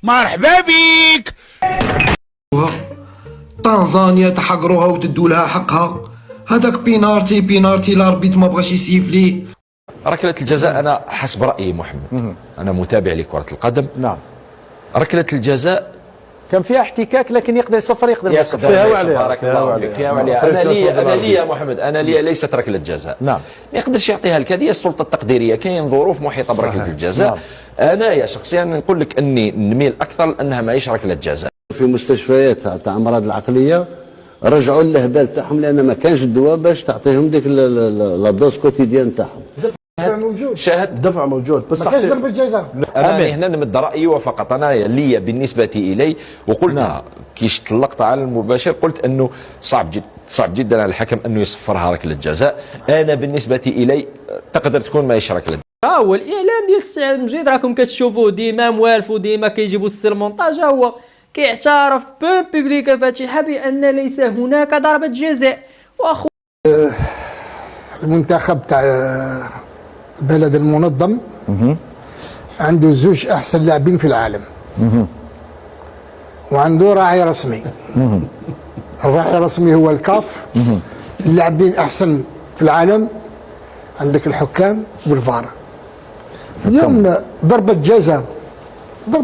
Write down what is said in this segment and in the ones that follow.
مرحبا بيك. طنزانيا تحقروها وتدوا لها حقها. هذاك بينارتي الاربيت ما بغاش يسيف ليه. ركلة الجزاء أنا حسب رأيي محمد، أنا متابع لكرة القدم. نعم. ركلة الجزاء كان فيها احتكاك لكن يقدر يصفر يقدر فيها وعليها. بارك الله فيك. فيها وعليها. أنا لي يا محمد، أنا لي ليست ركلة جزاء. نعم. ما يقدرش يعطيها لك، هذه السلطة التقديرية، كاين ظروف محيطة بركلة الجزاء. نعم. أنا شخصيا نقول لك أني نميل أكثر لأنها ماهيش ركلة جزاء. في مستشفيات تاع امراض العقليه رجعوا اللهبال تاعهم لان ما كانش الدواء باش تعطيهم ديك لا دوز كوتيديان تاعهم. شاهد الدفع موجود بس ما كانش ضربة جزاء. انا هنا نمد رايي وفقط. انا لي بالنسبه الي وقلتها كيش طلقت على المباشر، قلت انه صعب جدا على الحكم انه يصفرها ركله جزاء. انا بالنسبه الي تقدر تكون ماهيش ركله. هو الاعلام ديال السعد مجيد راكم كتشوفوه ديما موالف وديما كيجيبوا السير مونتاج، هو كيعترف بون بيبليكا فاتحه بان ليس هناك ضربه جزاء. واخو المنتخب تاع بلد المنظم عنده زوج احسن لاعبين في العالم وعنده راعي رسمي. الراعي الرسمي هو الكاف. اللاعبين احسن في العالم عندك الحكام والفار. اليوم ضربة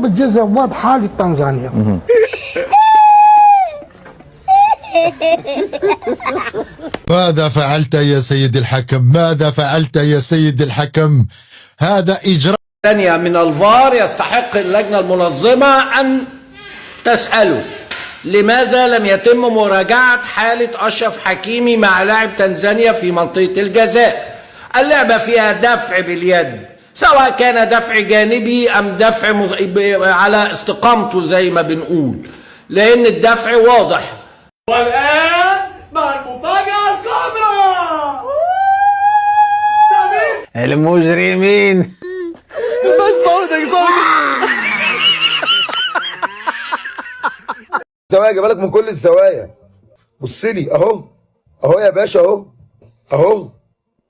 جزاء واضحة لتنزانيا. ماذا فعلت يا سيد الحكم؟ ماذا فعلت يا سيد الحكم؟ هذا إجراء ثانية من الفار. يستحق اللجنة المنظمة أن تسأله لماذا لم يتم مراجعة حالة أشرف حكيمي مع لاعب تنزانيا في منطقة الجزاء. اللعبة فيها دفع باليد، سواء كان دفع جانبي أم دفع على استقامته زي ما بنقول، لأن الدفع واضح. والآن مع المفاجأة الكبرى المجرمين. بس صوتك زوايا جايبالك من كل الزوايا. بص لي اهو يا باشا، اهو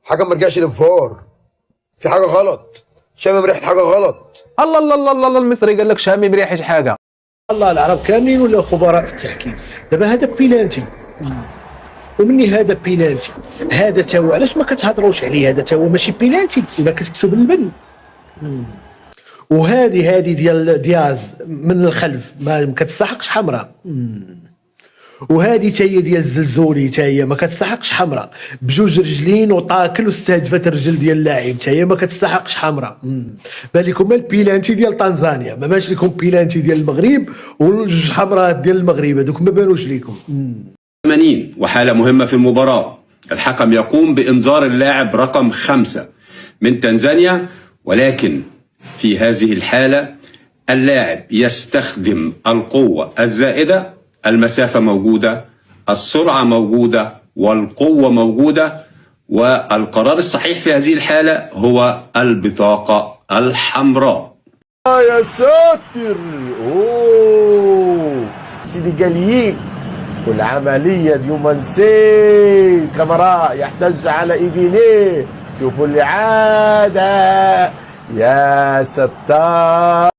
حاجه ما رجعش للفار. في حاجه غلط، شامم ريحه حاجه غلط. الله الله الله الله المصري قال لك شامم ريحه حاجه. الله العرب كاملين ولا خبراء في التحكيم. دابا هذا بينالتي ومني هذا بينالتي، هذا تا هو علاش ما كتهضروش عليه؟ هذا تا هو ماشي بينالتي، ما كتكتب اللبن. وهذه ديال دياز من الخلف ما كتستحقش حمراء. وهذه تا هي ديال الزلزولي تا هي ما كتستحقش حمراء، بجوج رجلين وطاكل واستهدفت الرجل ديال اللاعب تا هي ما كتستحقش حمراء. بالكم البيلانتي ديال تنزانيا ما بانش لكم، بيلانتي ديال المغرب والجوج حمراء ديال المغرب هذوك ما بانوش لكم. 80 وحالة مهمة في المباراة. الحكم يقوم بإنذار اللاعب رقم 5 من تنزانيا، ولكن في هذه الحالة اللاعب يستخدم القوة الزائدة. المسافة موجودة، السرعة موجودة، والقوة موجودة، والقرار الصحيح في هذه الحالة هو البطاقة الحمراء. يا ساتر. السنغاليين والعملية ديومانسي كاميرا يحتج على ايدينيه. شوفوا اللي عادة يا ستار.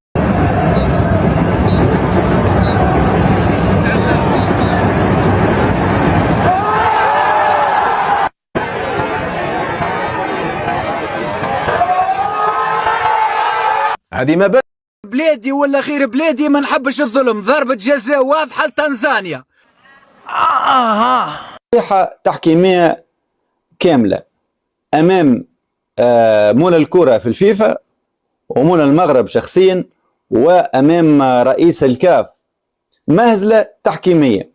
هذه ما بس بلادي ولا غير بلادي ما نحبش الظلم. ضربة جزاء واضحة لتنزانيا. نصيحة تحكيمية كاملة أمام مولى الكرة في الفيفا ومولى المغرب شخصيا وأمام رئيس الكاف. مهزلة تحكيمية.